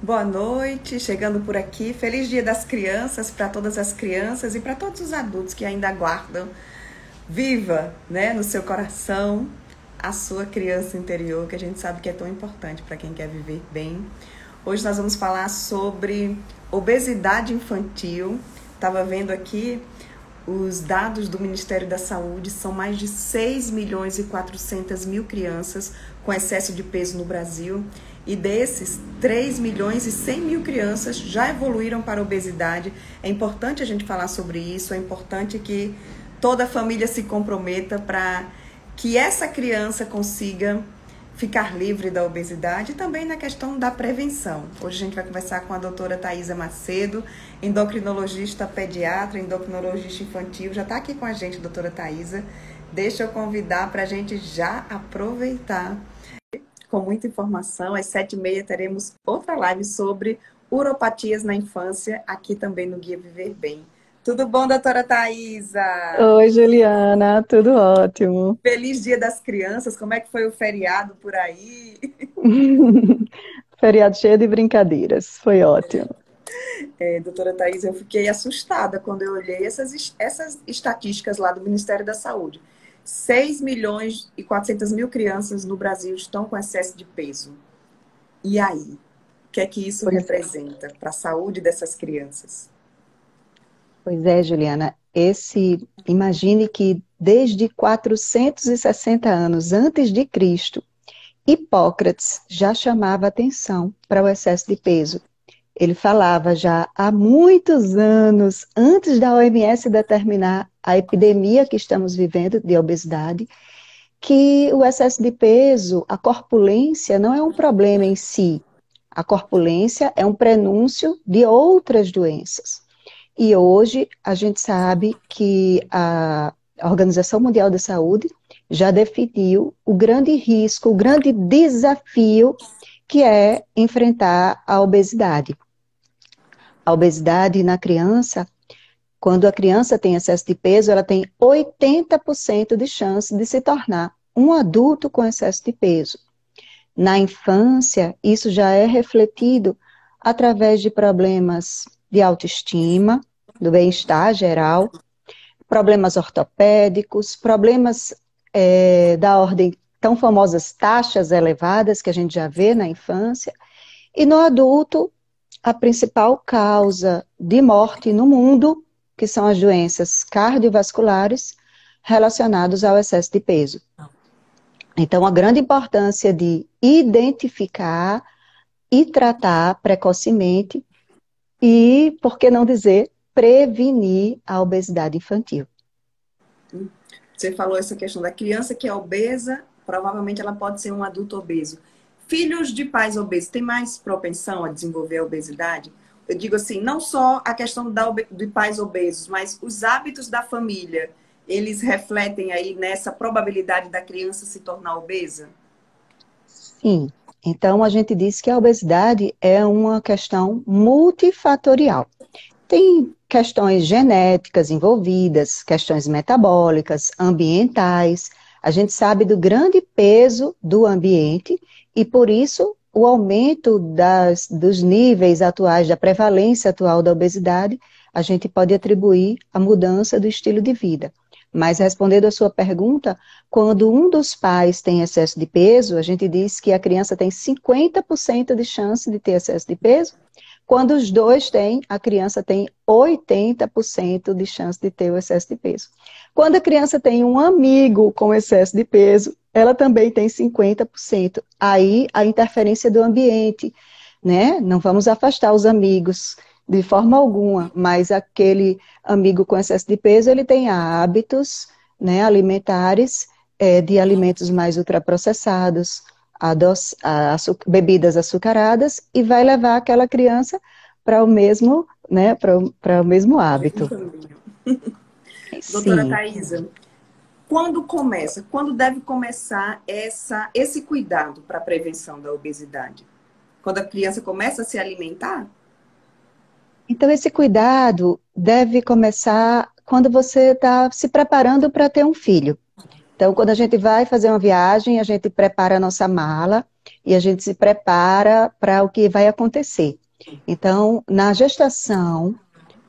Boa noite, chegando por aqui. Feliz Dia das Crianças para todas as crianças e para todos os adultos que ainda aguardam. Viva, né, no seu coração a sua criança interior, que a gente sabe que é tão importante para quem quer viver bem. Hoje nós vamos falar sobre obesidade infantil. Estava vendo aqui os dados do Ministério da Saúde, são mais de 6 milhões e 400 mil crianças com excesso de peso no Brasil. E desses, 3 milhões e 100 mil crianças já evoluíram para a obesidade. É importante a gente falar sobre isso, é importante que toda a família se comprometa para que essa criança consiga ficar livre da obesidade e também na questão da prevenção. Hoje a gente vai conversar com a doutora Thaisa Macedo, endocrinologista pediatra, endocrinologista infantil. Já está aqui com a gente, doutora Thaisa. Deixa eu convidar para a gente já aproveitar com muita informação. Às 7h30 teremos outra live sobre uropatias na infância, aqui também no Guia Viver Bem. Tudo bom, doutora Thaisa? Oi, Juliana, tudo ótimo. Feliz Dia das Crianças, como é que foi o feriado por aí? Feriado cheio de brincadeiras, foi ótimo. Doutora Thaisa, eu fiquei assustada quando eu olhei essas estatísticas lá do Ministério da Saúde. 6 milhões e 400 mil crianças no Brasil estão com excesso de peso. E aí? O que é que isso Pois, representa para a saúde dessas crianças? pois é, Juliana, imagine que desde 460 anos antes de Cristo, Hipócrates já chamava atenção para o excesso de peso. Ele falava já há muitos anos, antes da OMS determinar a epidemia que estamos vivendo de obesidade, que o excesso de peso, a corpulência, não é um problema em si. A corpulência é um prenúncio de outras doenças. E hoje a gente sabe que a Organização Mundial da Saúde já definiu o grande risco, o grande desafio que é enfrentar a obesidade. A obesidade na criança, quando a criança tem excesso de peso, ela tem 80% de chance de se tornar um adulto com excesso de peso. Na infância, isso já é refletido através de problemas de autoestima, do bem-estar geral, problemas ortopédicos, problemas da ordem tão famosas taxas elevadas que a gente já vê na infância, e no adulto, a principal causa de morte no mundo, que são as doenças cardiovasculares relacionadas ao excesso de peso. Então, a grande importância de identificar e tratar precocemente e, por que não dizer, prevenir a obesidade infantil. Você falou essa questão da criança que é obesa, provavelmente ela pode ser um adulto obeso. Filhos de pais obesos têm mais propensão a desenvolver a obesidade? Eu digo assim, não só a questão de pais obesos, mas os hábitos da família, eles refletem aí nessa probabilidade da criança se tornar obesa? Sim, então a gente diz que a obesidade é uma questão multifatorial. Tem questões genéticas envolvidas, questões metabólicas, ambientais. A gente sabe do grande peso do ambiente e, por isso, o aumento dos níveis atuais, da prevalência atual da obesidade, a gente pode atribuir à mudança do estilo de vida. Mas, respondendo à sua pergunta, quando um dos pais tem excesso de peso, a gente diz que a criança tem 50% de chance de ter excesso de peso. Quando os dois têm, a criança tem 80% de chance de ter o excesso de peso. Quando a criança tem um amigo com excesso de peso, ela também tem 50%. Aí a interferência do ambiente, né? Não vamos afastar os amigos de forma alguma, mas aquele amigo com excesso de peso, ele tem hábitos, né, alimentares, de alimentos mais ultraprocessados, bebidas açucaradas e vai levar aquela criança para o mesmo, né, para o mesmo Mesmo hábito. caminho. Doutora Sim. Thaisa, quando deve começar esse cuidado para a prevenção da obesidade? Quando a criança começa a se alimentar? Então esse cuidado deve começar quando você está se preparando para ter um filho. Então, quando a gente vai fazer uma viagem, a gente prepara a nossa mala e a gente se prepara para o que vai acontecer. Então, na gestação,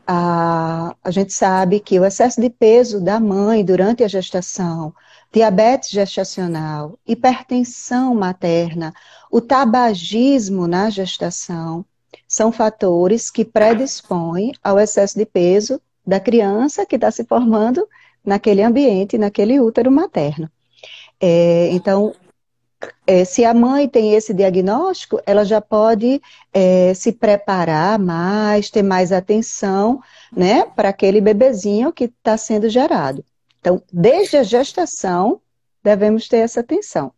a gente sabe que o excesso de peso da mãe durante a gestação, diabetes gestacional, hipertensão materna, o tabagismo na gestação, são fatores que predispõem ao excesso de peso da criança que está se formando naquele ambiente, naquele útero materno. Então, se a mãe tem esse diagnóstico, ela já pode se preparar mais, ter mais atenção, né, para aquele bebezinho que está sendo gerado. Então, desde a gestação, devemos ter essa atenção.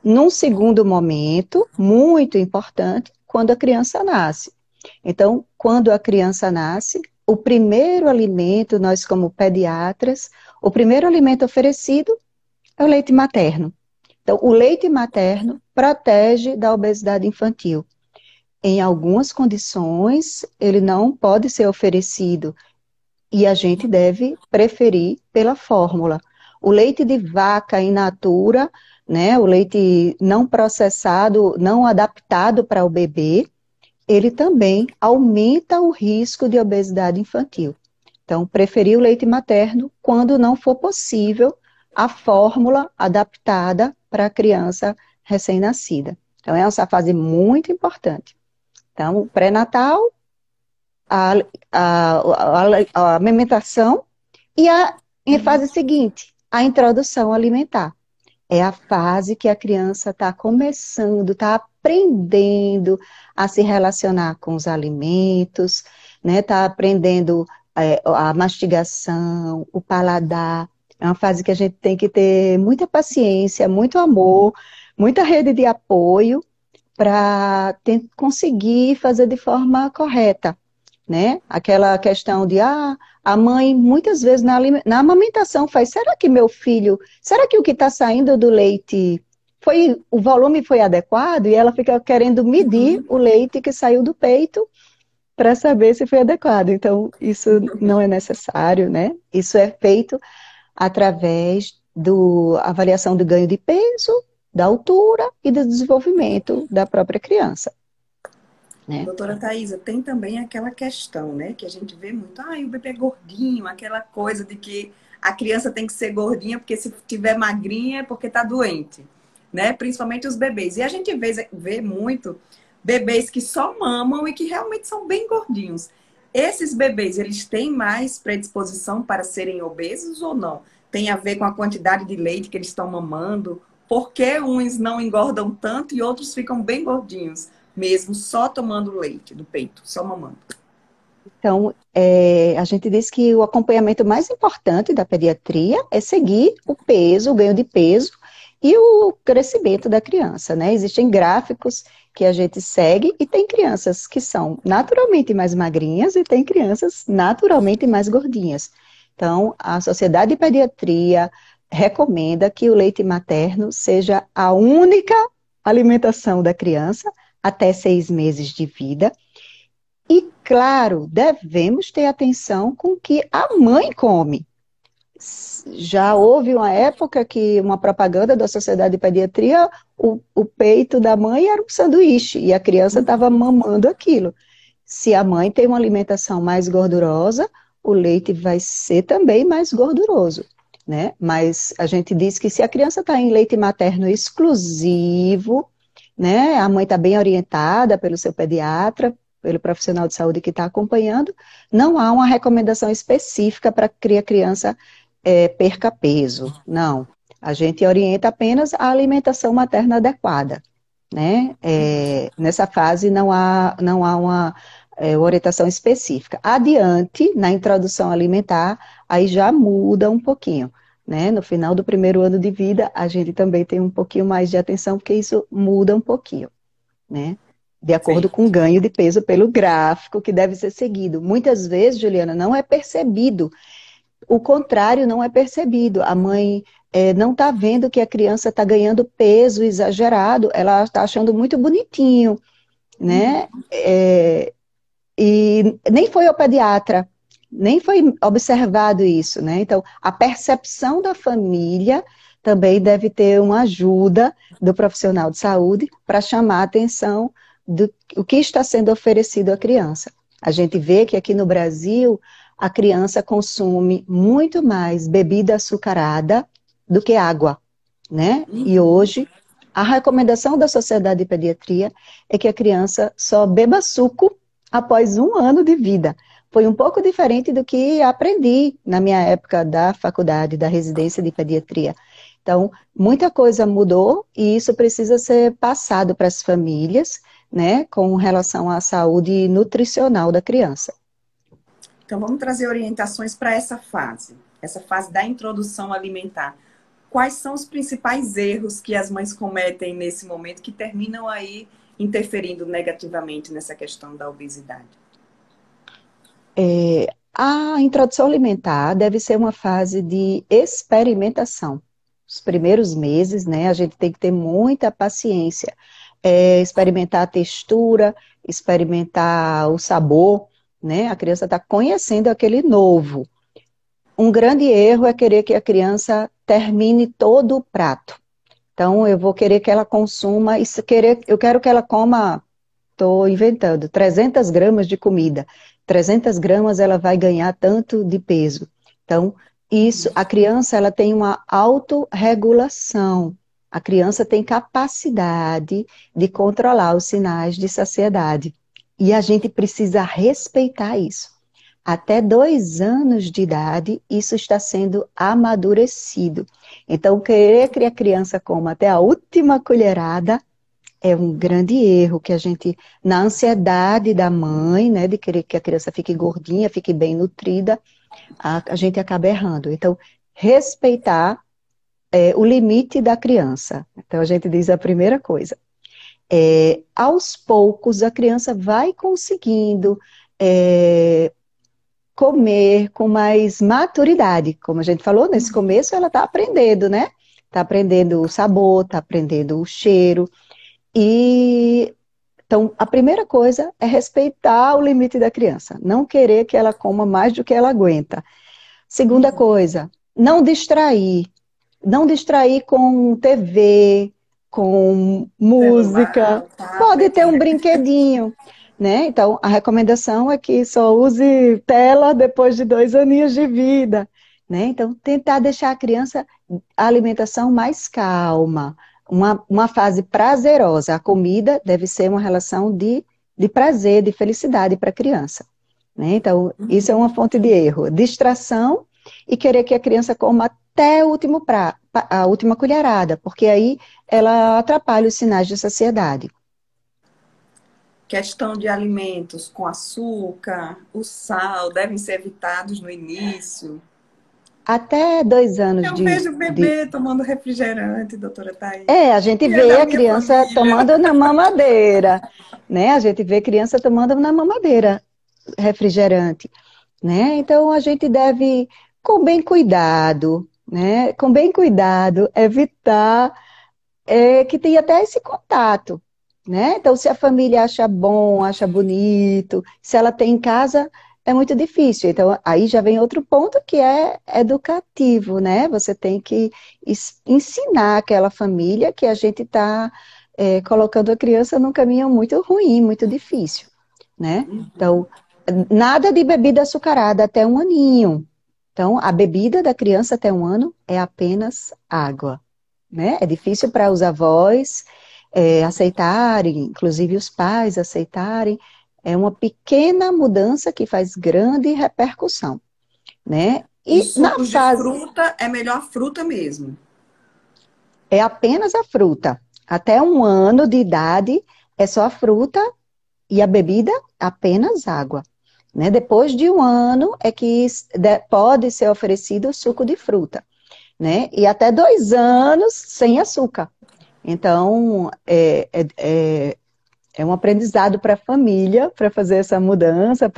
Num segundo momento, muito importante, quando a criança nasce. Então, quando a criança nasce, o primeiro alimento, nós como pediatras, o primeiro alimento oferecido é o leite materno. Então, o leite materno protege da obesidade infantil. Em algumas condições, ele não pode ser oferecido e a gente deve preferir pela fórmula. O leite de vaca in natura, né, o leite não processado, não adaptado para o bebê, ele também aumenta o risco de obesidade infantil. Então, preferir o leite materno quando não for possível a fórmula adaptada para a criança recém-nascida. Então, essa fase muito importante. Então, o pré-natal, a, a amamentação e a fase seguinte, a introdução alimentar. É a fase que a criança está começando, está aprendendo a se relacionar com os alimentos, né? Está aprendendo a mastigação, o paladar. É uma fase que a gente tem que ter muita paciência, muito amor, muita rede de apoio para conseguir fazer de forma correta, né? Aquela questão de, a mãe muitas vezes na amamentação faz, será que o que está saindo do leite, o volume foi adequado? E ela fica querendo medir o leite que saiu do peito para saber se foi adequado. Então, isso não é necessário, né? Isso é feito através da avaliação do ganho de peso, da altura e do desenvolvimento da própria criança. Né? Doutora Thaisa, tem também aquela questão, né, que a gente vê muito, o bebê é gordinho, aquela coisa de que a criança tem que ser gordinha, porque se tiver magrinha é porque está doente, né, principalmente os bebês. E a gente vê muito bebês que só mamam e que realmente são bem gordinhos. Esses bebês, eles têm mais predisposição para serem obesos ou não? Tem a ver com a quantidade de leite que eles estão mamando? Por que uns não engordam tanto e outros ficam bem gordinhos? Mesmo só tomando leite do peito, só mamando. Então, a gente diz que o acompanhamento mais importante da pediatria é seguir o peso, o ganho de peso e o crescimento da criança, né? Existem gráficos que a gente segue e tem crianças que são naturalmente mais magrinhas e tem crianças naturalmente mais gordinhas. Então, a Sociedade de Pediatria recomenda que o leite materno seja a única alimentação da criança até 6 meses de vida. E, claro, devemos ter atenção com o que a mãe come. Já houve uma época que uma propaganda da Sociedade de Pediatria, o peito da mãe era um sanduíche e a criança estava mamando aquilo. Se a mãe tem uma alimentação mais gordurosa, o leite vai ser também mais gorduroso, né? Mas a gente diz que se a criança está em leite materno exclusivo, né? A mãe está bem orientada pelo seu pediatra, pelo profissional de saúde que está acompanhando, não há uma recomendação específica para que a criança perca peso, não. A gente orienta apenas a alimentação materna adequada, né? Nessa fase não há uma orientação específica. Adiante, na introdução alimentar, aí já muda um pouquinho. Né? No final do primeiro ano de vida, a gente também tem um pouquinho mais de atenção, porque isso muda um pouquinho, né? De acordo com o ganho de peso pelo gráfico que deve ser seguido. Muitas vezes, Juliana, não é percebido. O contrário não é percebido. A mãe não está vendo que a criança está ganhando peso exagerado, ela está achando muito bonitinho, né? E nem foi ao pediatra, nem foi observado isso, né? Então, a percepção da família também deve ter uma ajuda do profissional de saúde para chamar a atenção do o que está sendo oferecido à criança. A gente vê que aqui no Brasil a criança consome muito mais bebida açucarada do que água, né? E Uhum. hoje a recomendação da Sociedade de Pediatria é que a criança só beba suco após 1 ano de vida. Foi um pouco diferente do que aprendi na minha época da faculdade, da residência de pediatria. Então, muita coisa mudou e isso precisa ser passado para as famílias, né, com relação à saúde nutricional da criança. Então, vamos trazer orientações para essa fase da introdução alimentar. Quais são os principais erros que as mães cometem nesse momento que terminam aí interferindo negativamente nessa questão da obesidade? A introdução alimentar deve ser uma fase de experimentação. Os primeiros meses, né, a gente tem que ter muita paciência. Experimentar a textura, experimentar o sabor, né? A criança está conhecendo aquele novo. Um grande erro é querer que a criança termine todo o prato. Então, eu vou querer que ela consuma, eu quero que ela coma, estou inventando, 300 gramas de comida. 300 gramas ela vai ganhar tanto de peso. Então, a criança ela tem uma autorregulação. A criança tem capacidade de controlar os sinais de saciedade. E a gente precisa respeitar isso. Até 2 anos de idade, isso está sendo amadurecido. Então, querer que a criança coma até a última colherada é um grande erro que a gente, na ansiedade da mãe, né, de querer que a criança fique gordinha, fique bem nutrida, a gente acaba errando. Então, respeitar o limite da criança. Então, a gente diz a primeira coisa. Aos poucos, a criança vai conseguindo comer com mais maturidade. Como a gente falou, nesse começo ela está aprendendo, né? Está aprendendo o sabor, está aprendendo o cheiro. E então, a primeira coisa é respeitar o limite da criança, não querer que ela coma mais do que ela aguenta. Segunda coisa, não distrair com TV, com música, Celular, pode tablet, ter um né? brinquedinho, né? Então, a recomendação é que só use tela depois de 2 aninhos de vida, né? Então, tentar deixar a alimentação mais calma, uma fase prazerosa. A comida deve ser uma relação de prazer, de felicidade para a criança, né? Então, isso é uma fonte de erro. Distração e querer que a criança coma até a última colherada, porque aí ela atrapalha os sinais de saciedade. Questão de alimentos com açúcar, o sal, devem ser evitados no início. Até 2 anos Eu vejo o bebê tomando refrigerante, doutora Thaís. A gente E é vê da a minha criança família. tomando na mamadeira, né? A gente vê criança tomando na mamadeira refrigerante, né? Então a gente deve, com bem cuidado, né? Com bem cuidado, evitar que tenha até esse contato, né? Então, se a família acha bom, acha bonito, se ela tem em casa, é muito difícil. Então, aí já vem outro ponto que é educativo, né? Você tem que ensinar aquela família que a gente está colocando a criança num caminho muito ruim, muito difícil, né? Então, nada de bebida açucarada até 1 aninho. Então, a bebida da criança até 1 ano é apenas água, né? É difícil para os avós aceitarem, inclusive os pais aceitarem. É uma pequena mudança que faz grande repercussão, né? Os E na sucos de fase fruta é melhor a fruta mesmo. é apenas a fruta. Até 1 ano de idade é só a fruta e a bebida apenas água. Né? Depois de 1 ano é que pode ser oferecido o suco de fruta, né? E até 2 anos sem açúcar. Então, é um aprendizado para a família, para fazer essa mudança,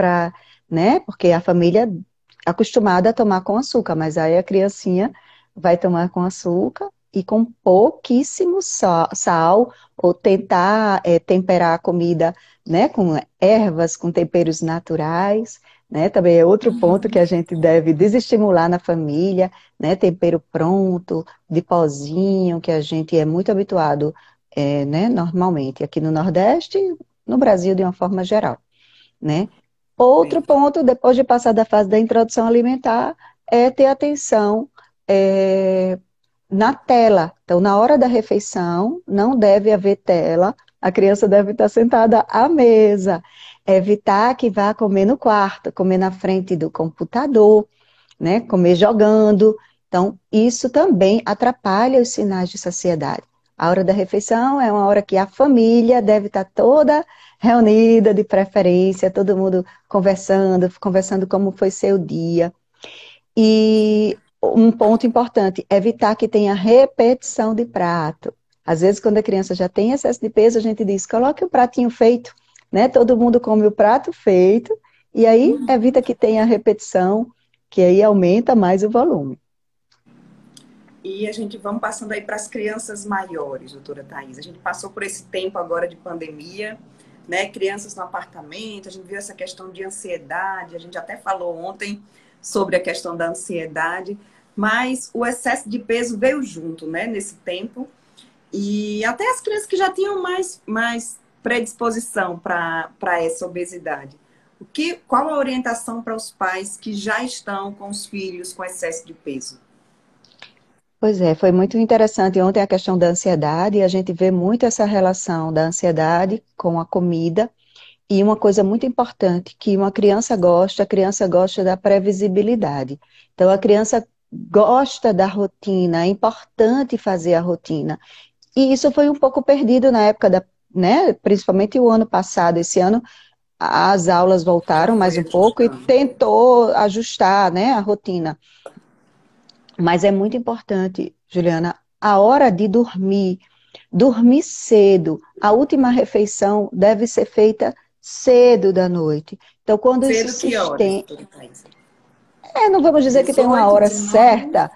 né? Porque a família é acostumada a tomar com açúcar, mas aí a criancinha vai tomar com açúcar e com pouquíssimo sal ou tentar temperar a comida, né? Com ervas, com temperos naturais, né? Também é outro ponto que a gente deve desestimular na família, né? Tempero pronto, de pozinho, que a gente é muito habituado, né? Normalmente, aqui no Nordeste, no Brasil de uma forma geral, né? Outro Verdade. ponto, depois de passar da fase da introdução alimentar, é ter atenção na tela. Então, na hora da refeição, não deve haver tela, a criança deve estar sentada à mesa. Evitar que vá comer no quarto, comer na frente do computador, né? Comer jogando. Então, isso também atrapalha os sinais de saciedade. A hora da refeição é uma hora que a família deve estar toda reunida, de preferência, todo mundo conversando, conversando como foi seu dia. E um ponto importante, evitar que tenha repetição de prato. Às vezes, quando a criança já tem excesso de peso, a gente diz, coloque o pratinho feito, né? Todo mundo come o prato feito, e aí evita que tenha repetição, que aí aumenta mais o volume. E a gente vamos passando aí para as crianças maiores, doutora Thais. A gente passou por esse tempo agora de pandemia, né? Crianças no apartamento, a gente viu essa questão de ansiedade, a gente até falou ontem sobre a questão da ansiedade, mas o excesso de peso veio junto, né, nesse tempo. E até as crianças que já tinham mais predisposição para essa obesidade. Qual a orientação para os pais que já estão com os filhos com excesso de peso? Pois é, foi muito interessante ontem a questão da ansiedade, e a gente vê muito essa relação da ansiedade com a comida. E uma coisa muito importante que uma criança gosta, a criança gosta da previsibilidade. Então, a criança gosta da rotina, é importante fazer a rotina. E isso foi um pouco perdido na época né, principalmente o ano passado. Esse ano as aulas Já voltaram mais foi um pouco e ajustando. tentou ajustar, né, a rotina. Mas é muito importante, Juliana, a hora de dormir. Dormir cedo. A última refeição deve ser feita cedo da noite. Então, quando isso Cedo se que horas, estende, doutora Thaís? não vamos dizer que tem uma 18, hora 19? certa,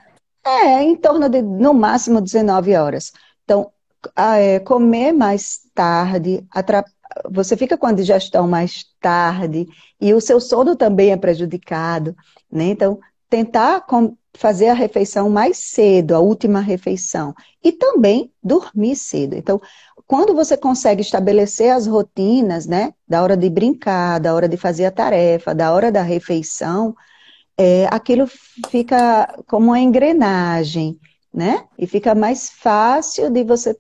em torno de, no máximo, 19 horas. Então, comer mais tarde, você fica com a digestão mais tarde, e o seu sono também é prejudicado, né? Então, tentar fazer a refeição mais cedo, a última refeição, e também dormir cedo. Então, quando você consegue estabelecer as rotinas, né, da hora de brincar, da hora de fazer a tarefa, da hora da refeição, aquilo fica como uma engrenagem, né? E fica mais fácil de você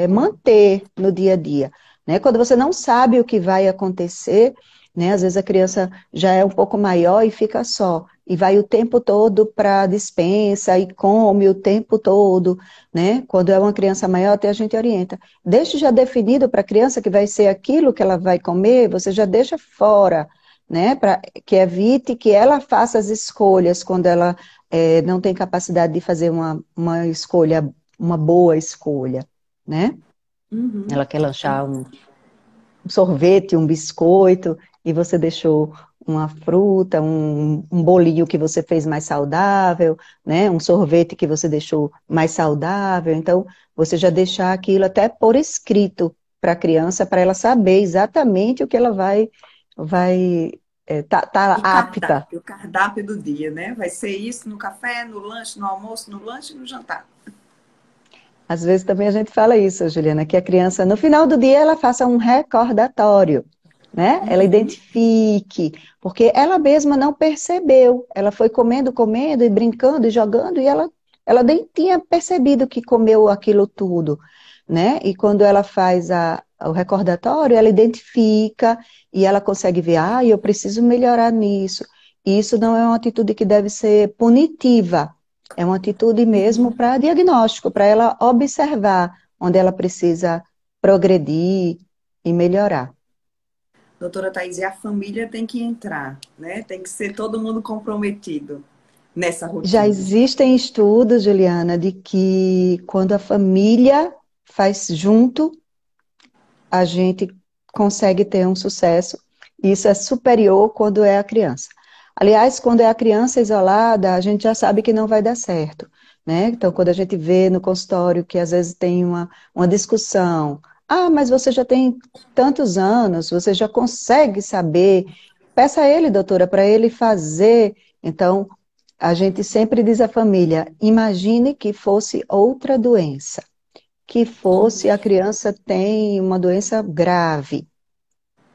manter no dia a dia, né? Quando você não sabe o que vai acontecer, né? Às vezes a criança já é um pouco maior e fica só, e vai o tempo todo para a despensa e come o tempo todo, né? Quando é uma criança maior, até a gente orienta. Deixe já definido para a criança que vai ser aquilo que ela vai comer, você já deixa fora, né? Para que evite que ela faça as escolhas quando ela não tem capacidade de fazer uma escolha, uma boa escolha, né? Uhum. Ela quer lanchar um sorvete, um biscoito, e você deixou uma fruta, um bolinho que você fez mais saudável, né? Um sorvete que você deixou mais saudável. Então, você já deixar aquilo até por escrito para a criança, para ela saber exatamente o que ela vai tá apta. O cardápio do dia, né? Vai ser isso no café, no lanche, no almoço, no lanche e no jantar. Às vezes também a gente fala isso, Juliana, que a criança, no final do dia, ela faça um recordatório, né? Ela identifique, porque ela mesma não percebeu. Ela foi comendo, comendo e brincando e jogando, e ela nem tinha percebido que comeu aquilo tudo, né? E quando ela faz o recordatório, ela identifica e ela consegue ver, eu preciso melhorar nisso. E isso não é uma atitude que deve ser punitiva, é uma atitude mesmo para diagnóstico, para ela observar onde ela precisa progredir e melhorar. Doutora Thais, e a família tem que entrar, né? Tem que ser todo mundo comprometido nessa Já rotina. existem estudos, Juliana, de que quando a família faz junto, a gente consegue ter um sucesso. Isso é superior quando é a criança. Aliás, quando é a criança isolada, a gente já sabe que não vai dar certo, né? Então, quando a gente vê no consultório que às vezes tem uma discussão, mas você já tem tantos anos, você já consegue saber peça a ele, doutora, para ele fazer. Então, a gente sempre diz à família, imagine que fosse outra doença, que fosse a criança tem uma doença grave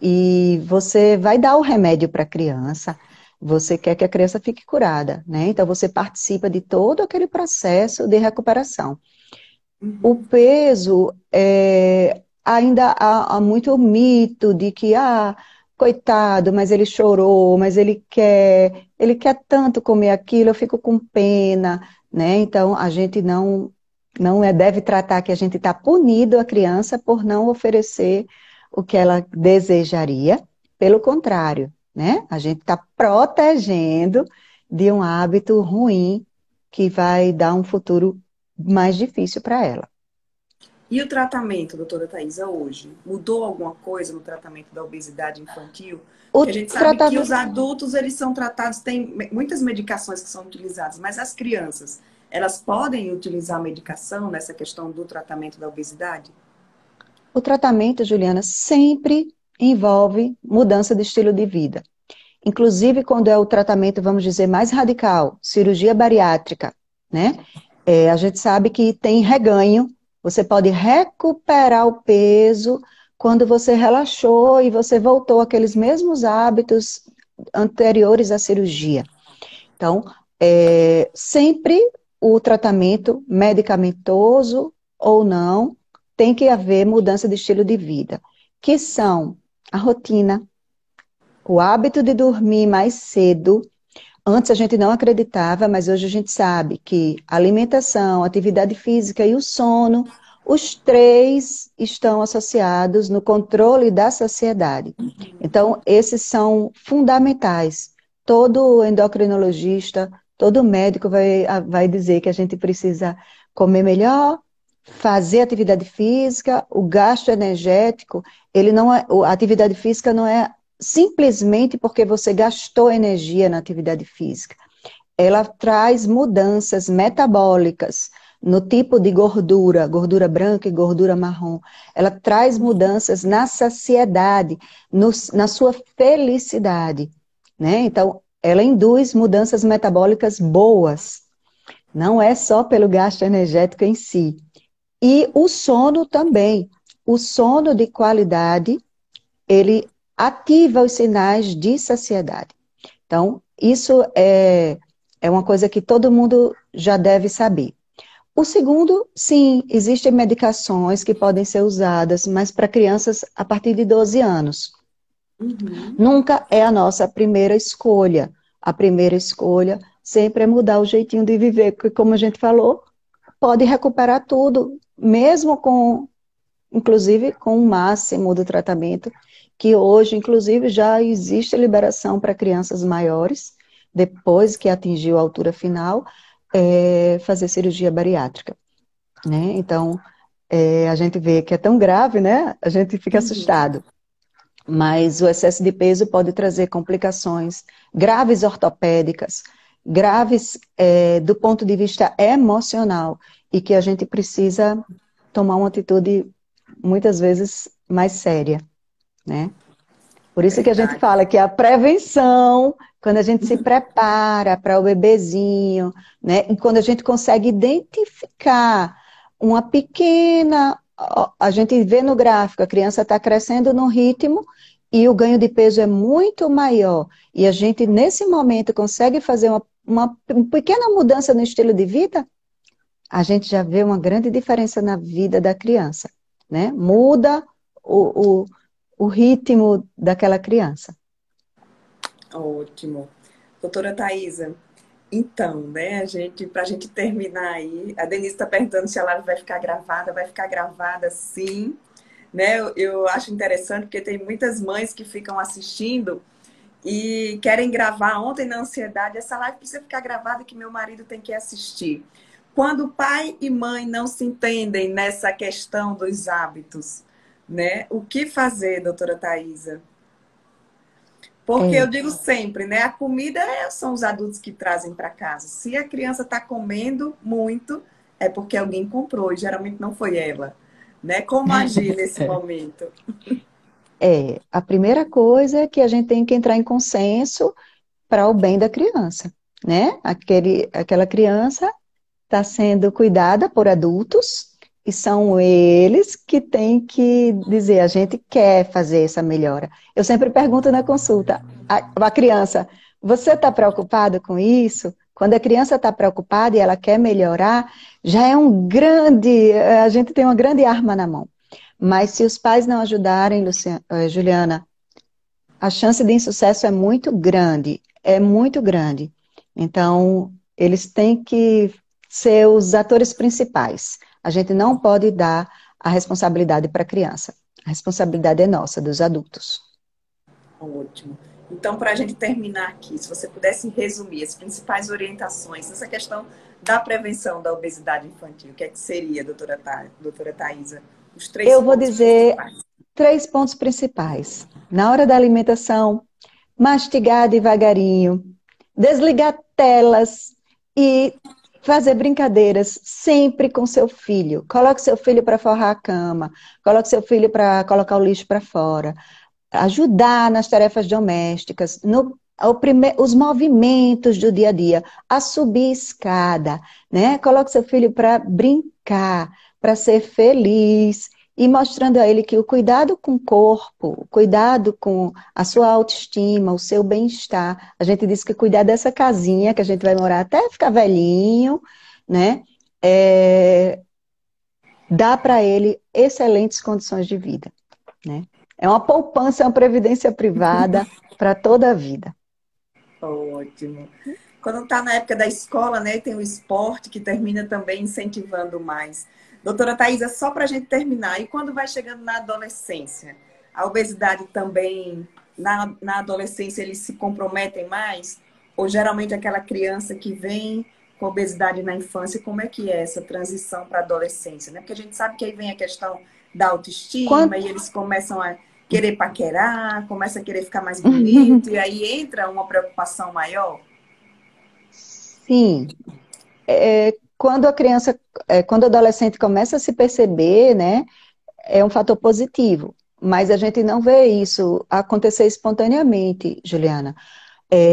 e você vai dar o remédio para a criança, você quer que a criança fique curada, né? Então você participa de todo aquele processo de recuperação. O Uhum. peso, ainda há muito mito de que, coitado, mas ele chorou, mas ele quer tanto comer aquilo, eu fico com pena, né? Então, a gente deve tratar que a gente está punindo a criança por não oferecer o que ela desejaria, pelo contrário, né? A gente está protegendo de um hábito ruim que vai dar um futuro mais difícil para ela. E o tratamento, doutora Thaisa, hoje? Mudou alguma coisa no tratamento da obesidade infantil? O Porque a gente sabe que os tratamento, adultos, eles são tratados, tem muitas medicações que são utilizadas, mas as crianças, elas podem utilizar medicação nessa questão do tratamento da obesidade? o tratamento, Juliana, sempre envolve mudança de estilo de vida. Inclusive quando é o tratamento, vamos dizer, mais radical, cirurgia bariátrica, né? A gente sabe que tem reganho, você pode recuperar o peso quando você relaxou e você voltou àqueles mesmos hábitos anteriores à cirurgia. Então, sempre o tratamento medicamentoso ou não, tem que haver mudança de estilo de vida, que são a rotina, o hábito de dormir mais cedo. Antes a gente não acreditava, mas hoje a gente sabe que a alimentação, a atividade física e o sono, os três estão associados no controle da saciedade. Então, esses são fundamentais. Todo endocrinologista, todo médico vai dizer que a gente precisa comer melhor, fazer atividade física, o gasto energético, ele não é, a atividade física não é simplesmente porque você gastou energia na atividade física. Ela traz mudanças metabólicas no tipo de gordura, gordura branca e gordura marrom. Ela traz mudanças na saciedade, na sua felicidade, né? Então, ela induz mudanças metabólicas boas. Não é só pelo gasto energético em si. E o sono também. O sono de qualidade, ele ativa os sinais de saciedade. Então, isso é uma coisa que todo mundo já deve saber. O segundo, sim, existem medicações que podem ser usadas, mas para crianças a partir de 12 anos. Uhum. Nunca é a nossa primeira escolha. A primeira escolha sempre é mudar o jeitinho de viver, porque, como a gente falou, pode recuperar tudo, mesmo com, inclusive, com o máximo do tratamento, que hoje, inclusive, já existe liberação para crianças maiores, depois que atingiu a altura final, fazer cirurgia bariátrica, né? Então, a gente vê que é tão grave, né? A gente fica Uhum. assustado. Mas o excesso de peso pode trazer complicações graves ortopédicas, graves do ponto de vista emocional, e que a gente precisa tomar uma atitude muitas vezes mais séria, né? Por isso que a gente Verdade. fala que a prevenção, quando a gente se prepara para o bebezinho, né? E quando a gente consegue identificar uma pequena, a gente vê no gráfico, a criança está crescendo num ritmo e o ganho de peso é muito maior. E a gente, nesse momento, consegue fazer uma pequena mudança no estilo de vida, a gente já vê uma grande diferença na vida da criança, né? Muda o ritmo daquela criança. Ótimo. Doutora Thaisa, então, né, para a gente terminar aí, a Denise está perguntando se a live vai ficar gravada sim, né? Eu acho interessante porque tem muitas mães que ficam assistindo e querem gravar. Ontem, na ansiedade, essa live precisa ficar gravada que meu marido tem que assistir. Quando pai e mãe não se entendem nessa questão dos hábitos, né? O que fazer, doutora Thaisa? Porque eu É, digo sempre, né? A comida são os adultos que trazem para casa. Se a criança está comendo muito, é porque alguém comprou e geralmente não foi ela, né? Como agir nesse momento? A primeira coisa é que a gente tem que entrar em consenso para o bem da criança, né? Aquela criança está sendo cuidada por adultos e são eles que têm que dizer, a gente quer fazer essa melhora. Eu sempre pergunto na consulta, a criança, você está preocupada com isso? Quando a criança está preocupada e ela quer melhorar, já é a gente tem uma grande arma na mão. Mas se os pais não ajudarem, Juliana, a chance de insucesso é muito grande. Então, eles têm que ser os atores principais. A gente não pode dar a responsabilidade para a criança. A responsabilidade é nossa, dos adultos. Ótimo. Então, para a gente terminar aqui, se você pudesse resumir as principais orientações nessa questão da prevenção da obesidade infantil, o que é que seria, doutora Thaisa? Os três Eu vou pontos dizer principais. 3 pontos principais. Na hora da alimentação, mastigar devagarinho, desligar telas e fazer brincadeiras sempre com seu filho. Coloque seu filho para forrar a cama, coloque seu filho para colocar o lixo para fora, ajudar nas tarefas domésticas, os movimentos do dia a dia, a subir escada, né? Coloque seu filho para brincar, para ser feliz e mostrando a ele que o cuidado com o corpo, o cuidado com a sua autoestima, o seu bem-estar, a gente diz que cuidar dessa casinha que a gente vai morar até ficar velhinho, né? Dá para ele excelentes condições de vida, né? É uma poupança, é uma previdência privada para toda a vida. Ótimo. Quando está na época da escola, né, tem o esporte que termina também incentivando mais. Doutora Thaisa, só para a gente terminar, e quando vai chegando na adolescência? A obesidade também, na adolescência, eles se comprometem mais? Ou geralmente aquela criança que vem com obesidade na infância, como é que é essa transição para a adolescência? Né? Porque a gente sabe que aí vem a questão da autoestima Quanto... e eles começam a querer paquerar, começam a querer ficar mais bonito, e aí entra uma preocupação maior? Sim, quando a criança, quando o adolescente começa a se perceber, né, é um fator positivo, mas a gente não vê isso acontecer espontaneamente, Juliana.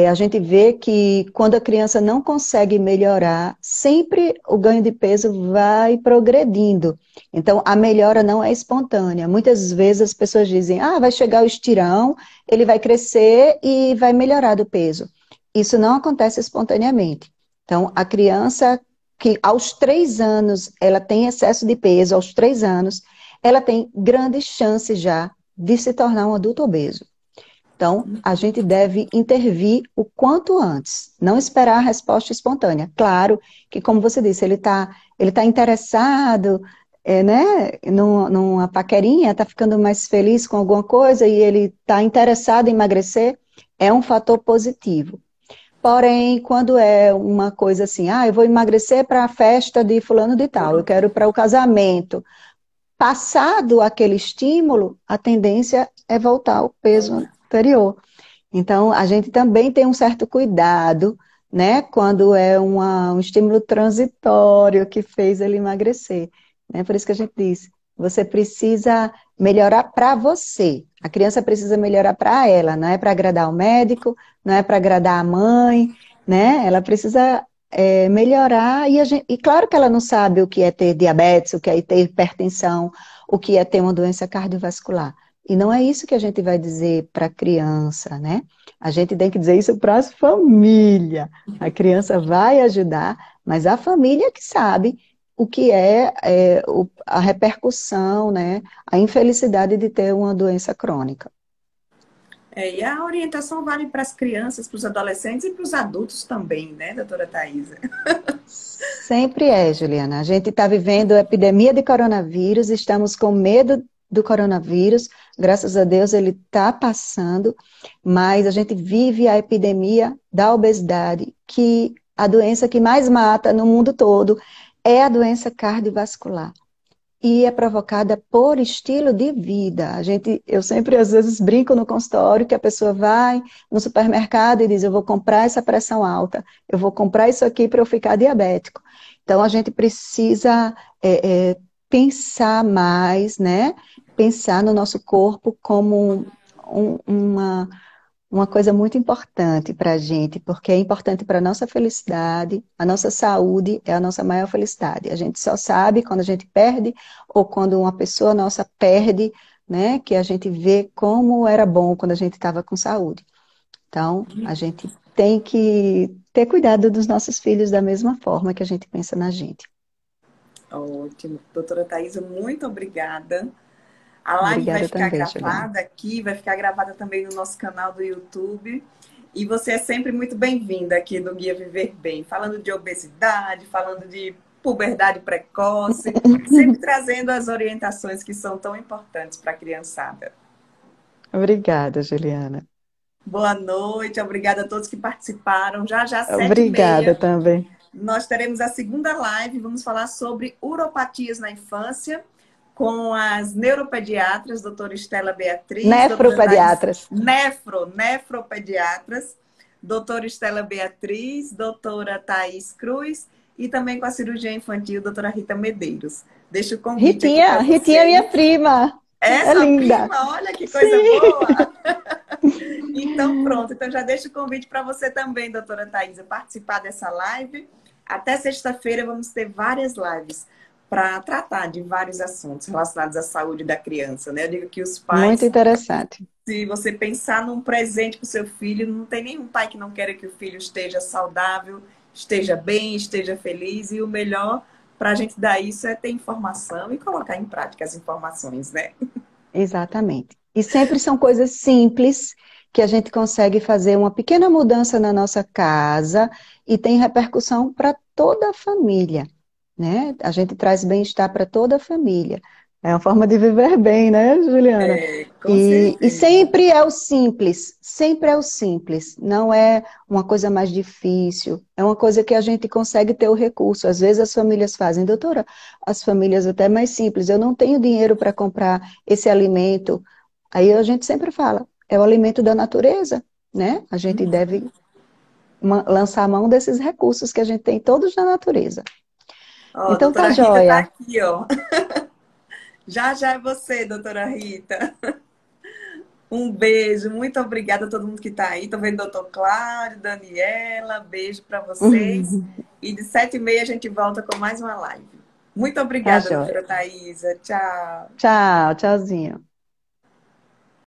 A gente vê que quando a criança não consegue melhorar, sempre o ganho de peso vai progredindo. Então, a melhora não é espontânea. Muitas vezes as pessoas dizem, vai chegar o estirão, ele vai crescer e vai melhorar do peso. Isso não acontece espontaneamente. Então, a criança que aos 3 anos ela tem excesso de peso, aos 3 anos, ela tem grandes chances já de se tornar um adulto obeso. Então, a gente deve intervir o quanto antes, não esperar a resposta espontânea. Claro que, como você disse, ele tá interessado, né, numa paquerinha, está ficando mais feliz com alguma coisa e ele está interessado em emagrecer, é um fator positivo. Porém, quando é uma coisa assim, eu vou emagrecer para a festa de fulano de tal, eu quero para o casamento. Passado aquele estímulo, a tendência é voltar ao peso anterior. Então, a gente também tem um certo cuidado, né, quando é um estímulo transitório que fez ele emagrecer. Né? Por isso que a gente diz, você precisa melhorar para você. A criança precisa melhorar para ela, não é para agradar o médico, não é para agradar a mãe, né? Ela precisa melhorar e claro que ela não sabe o que é ter diabetes, o que é ter hipertensão, o que é ter uma doença cardiovascular. E não é isso que a gente vai dizer para a criança, né? A gente tem que dizer isso para as famílias. A criança vai ajudar, mas a família que sabe o que a repercussão, né? A infelicidade de ter uma doença crônica. E a orientação vale para as crianças, para os adolescentes e para os adultos também, né, doutora Thaisa? Sempre é, Juliana. A gente está vivendo a epidemia de coronavírus, estamos com medo do coronavírus, graças a Deus ele está passando, mas a gente vive a epidemia da obesidade, que a doença que mais mata no mundo todo é a doença cardiovascular. E é provocada por estilo de vida. Eu sempre, às vezes, brinco no consultório que a pessoa vai no supermercado e diz, eu vou comprar essa pressão alta, eu vou comprar isso aqui para eu ficar diabético. Então, a gente precisa pensar mais, né? pensar no nosso corpo como uma coisa muito importante para a gente, porque é importante para a nossa felicidade, a nossa saúde é a nossa maior felicidade. A gente só sabe quando a gente perde ou quando uma pessoa nossa perde, né, que a gente vê como era bom quando a gente estava com saúde. Então, a gente tem que ter cuidado dos nossos filhos da mesma forma que a gente pensa na gente. Ótimo. Doutora Thaisa, muito obrigada. A live vai Obrigada ficar também, Juliana. gravada aqui, vai ficar gravada também no nosso canal do YouTube. E você é sempre muito bem-vinda aqui no Guia Viver Bem, falando de obesidade, falando de puberdade precoce, sempre trazendo as orientações que são tão importantes para a criançada. Obrigada, Juliana. Boa noite, obrigada a todos que participaram. Já já, Obrigada 7h30, também. nós teremos a segunda live. Vamos falar sobre uropatias na infância com as neuropediatras, doutora Estela Beatriz, doutora Thais, Nefropediatras. nefropediatras, doutora Estela Beatriz, doutora Thais Cruz e também com a cirurgia infantil, doutora Rita Medeiros. Deixo o convite aqui para Ritinha é minha vocês. prima. É Essa linda. prima, olha que coisa Sim. boa! Então, pronto. Então, já deixo o convite para você também, doutora Thaisa, participar dessa live. Até sexta-feira vamos ter várias lives para tratar de vários assuntos relacionados à saúde da criança, né? Eu digo que os Muito pais, interessante. se você pensar num presente para o seu filho, não tem nenhum pai que não queira que o filho esteja saudável, esteja bem, esteja feliz. E o melhor para a gente dar isso é ter informação e colocar em prática as informações, né? Exatamente. E sempre são coisas simples que a gente consegue fazer uma pequena mudança na nossa casa e tem repercussão para toda a família, né? A gente traz bem-estar para toda a família. É uma forma de viver bem, né, Juliana? É, com E certeza. sempre é o simples, não é uma coisa mais difícil, é uma coisa que a gente consegue ter o recurso. Às vezes as famílias fazem, doutora, as famílias até mais simples, eu não tenho dinheiro para comprar esse alimento. Aí a gente sempre fala, é o alimento da natureza, né? A gente deve lançar a mão desses recursos que a gente tem todos na natureza. Ó, a Então tá doutora Rita está joia. aqui, ó. Já já é você, doutora Rita. Um beijo, muito obrigada a todo mundo que está aí. Estou vendo o doutor Cláudio, Daniela, beijo para vocês. E de 7h30 a gente volta com mais uma live. Muito Tá obrigada, joia. doutora Thaisa. Tchau. Tchau, tchauzinho.